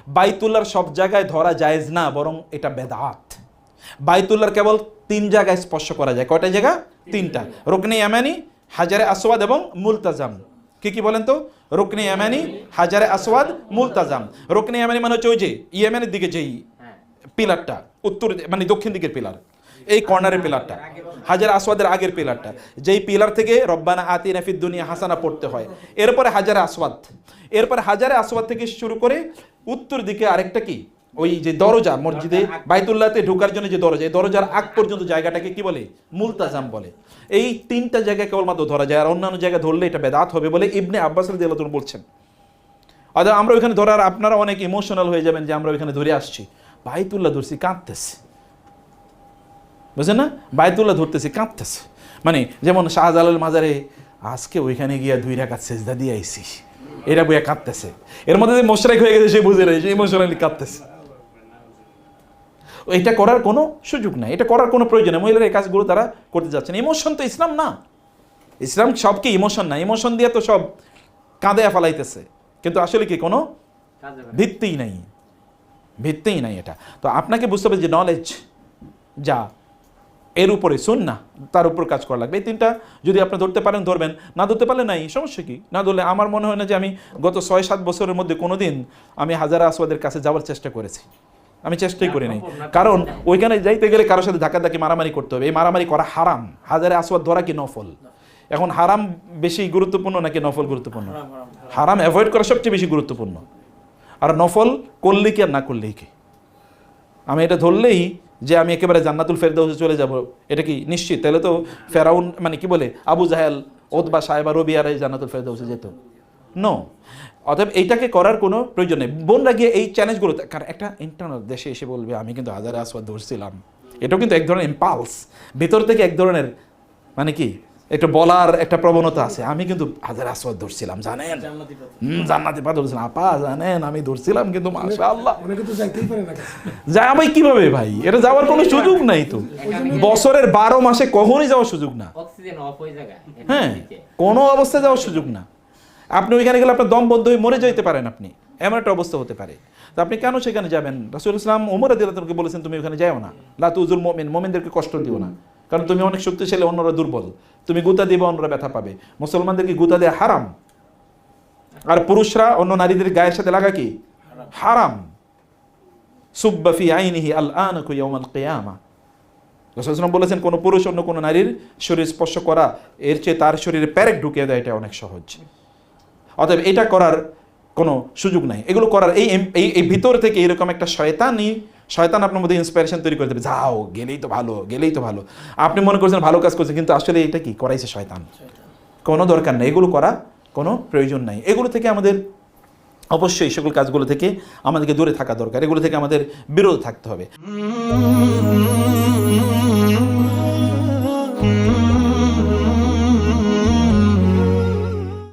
বাইতুল্লাহর সব জায়গায় ধরা জায়েজ না, বরং এটা বেদাত। বাইতুল্লাহর কেবল 3 জায়গায় স্পর্শ করা যায়। কয়টা জায়গা? 3টা। রুকনে ইয়ামানি, হাজারে আসওয়াদ এবং মুলতাজাম। কি বলেন তো? রুকনে ইয়ামানি, হাজারে আসওয়াদ, মুলতাজাম। রুকনে ইয়ামানি মানে হচ্ছে ওই যে ইয়েমেনের দিকে যেই পিলারটা, উত্তর মানে দক্ষিণ দিকের পিলার, এই কর্নারের পিলারটা। হাজার আসওয়াদের আগের পিলারটা, যেই পিলার থেকে রব্বানা আতিনা ফিদ দুনিয়া হাসানা পড়তে হয়। এরপরে হাজারে আসওয়াদ, এরপরে হাজারে আসওয়াদ থেকে শুরু করে উত্তর দিকে আরেকটা কি, ওই যে দরজা, মসজিদে বাইতুল্লাহতে ঢোকার জন্য যে দরজা, এই দরজার আগ পর্যন্ত জায়গাটাকে কি বলে? মুলতাজাম বলে। এই 3টা জায়গায় কেবলমাত্র ধরা যায়, আর অন্যান্য জায়গায় ধরলে এটা বেদাত হবে বলে ইবনে আব্বাস রাদিয়াল্লাহু আনহু বলছেন। অর্থাৎ আমরা ওইখানে ধরার, আপনারা অনেক ইমোশনাল হয়ে যাবেন যে আমরা ওইখানে ধরে আসছি, বাইতুল্লাহ ধরছি কাঁদতেছে, বুঝছেন না? বাইতুল্লাহ ধরতেছি কাঁদতেছে, মানে যেমন শাহজালাল মাজারে আজকে ওইখানে গিয়া 2 রাকাত সেজদা দিয়ে আইছি, এটা বইয়া কাঁদতেছে। এর মধ্যে যে মোশরেক হয়ে গেছে সে বুঝে নেই, সে ইমোশনালি কাঁদতেছে। এটা করার কোনো সুযোগ নাই, এটা করার কোনো প্রয়োজন নেই। মহিলারা এই কাজগুলো তারা করতে যাচ্ছেন। ইমোশন তো ইসলাম না, ইসলাম সবকে ইমোশন না, ইমোশন দিয়ে তো সব কাঁদে ফালাইতেছে, কিন্তু আসলে কি কোনো ভিত্তিই নাই, ভিত্তিই নাই এটা। তো আপনাকে বুঝতে হবে যে নলেজ যা, এর উপরে সুন্নাহ, তার উপর কাজ করা লাগবে। এই 3টা যদি আপনি ধরতে পারেন ধরবেন, না ধরতে পারলে নাই, সমস্যা কি? না ধরলে আমার মনে হয় না যে আমি গত 6-7 বছরের মধ্যে কোনো দিন আমি হাজারে আসওয়াদের কাছে যাওয়ার চেষ্টা করেছি। আমি চেষ্টাই করি নাই, কারণ ওইখানে যাইতে গেলে কারোর সাথে ধাক্কাধাক্কি মারামারি করতে হবে। এই মারামারি করা হারাম। হাজারে আসওয়াদ ধরা কি নফল? এখন হারাম বেশি গুরুত্বপূর্ণ নাকি নফল গুরুত্বপূর্ণ? হারাম অ্যাভয়েড করা সবচেয়ে বেশি গুরুত্বপূর্ণ, আর নফল করলে কি আর না করলেই কি? আমি এটা ধরলেই যে আমি একেবারে জান্নাতুল ফেরদাউসে চলে যাব, এটা কি নিশ্চিত? তাহলে তো ফেরাউন মানে কি বলে, আবু জাহেল, ওতবা, সাহেবা, রবিয়ারা জান্নাতুল ফেরদাউসে যেত। নো, অতএব এইটাকে করার কোনো প্রয়োজন নেই। বোনরা গিয়ে এই চ্যালেঞ্জগুলো, কারণ একটা ইন্টারনাল দেশে এসে বলবে আমি কিন্তু হাজারে আসওয়াদ ধরছিলাম, এটাও কিন্তু এক ধরনের ইম্পালস, ভিতর থেকে এক ধরনের মানে কি একটা বলার একটা প্রবণতা আছে, আমি কিন্তু হাজারে আসওয়াদ ধরছিলাম, জানেন জান্নাতি পা ধরছিলাম, আপা জানেন আমি ধরছিলাম, কিন্তু মাশাআল্লাহ যাবে কিভাবে ভাই? এটা যাওয়ার কোনো সুযোগ নাই তো, বছরের 12 মাসে কখনই যাওয়ার সুযোগ না। হ্যাঁ, কোনো অবস্থায় যাওয়ার সুযোগ না। আপনি ওইখানে গেলে আপনার দম বন্ধ হয়ে মরে যেতে পারেন, আপনি এমন একটা অবস্থা হতে পারে। তো আপনি কেন সেখানে যাবেন? রাসূলুল্লাহ সাল্লাল্লাহু আলাইহি ওয়াসাল্লাম ওমর রাদিয়াল্লাহু আনহুকে বলেছেন তুমি ওখানে যাও না, লা তুযুল মুমিন, মুমিনদেরকে কষ্ট দিও না, কারণ তুমি অনেক শক্তিশালী, অন্যরা দুর্বল, তুমি গুতা দিবে, অন্যরা ব্যথা পাবে। মুসলমানদেরকে গুতা দেয়া হারাম, আর পুরুষরা অন্য নারীদের গায়ের সাথে লাগা কি হারাম। সুব্বা ফি আইনিহি আল আনাকু ইয়াউমাল কিয়ামা, রাসূলুল্লাহ সাল্লাল্লাহু আলাইহি ওয়াসাল্লাম বলেছেন কোন পুরুষ অন্য কোন নারীর শরীর স্পর্শ করা এর চেয়ে তার শরীরে প্যারেক ঢুকিয়ে দেয় এটা অনেক সহজ। অতএব এটা করার কোনো সুযোগ নাই। এগুলো করার এই ভিতর থেকে এরকম একটা শয়তান আপনার মধ্যে ইন্সপিরেশন তৈরি করে দেবে, যাও গেলেই তো ভালো, গেলেই তো ভালো। আপনি মনে করছেন ভালো কাজ করছেন, কিন্তু আসলে এটা কি করাইছে শয়তান। কোনো দরকার নেই, এগুলো করা কোনো প্রয়োজন নাই। এগুলো থেকে আমাদের অবশ্যই, সকল কাজগুলো থেকে আমাদেরকে দূরে থাকা দরকার, এগুলো থেকে আমাদের বিরত থাকতে হবে।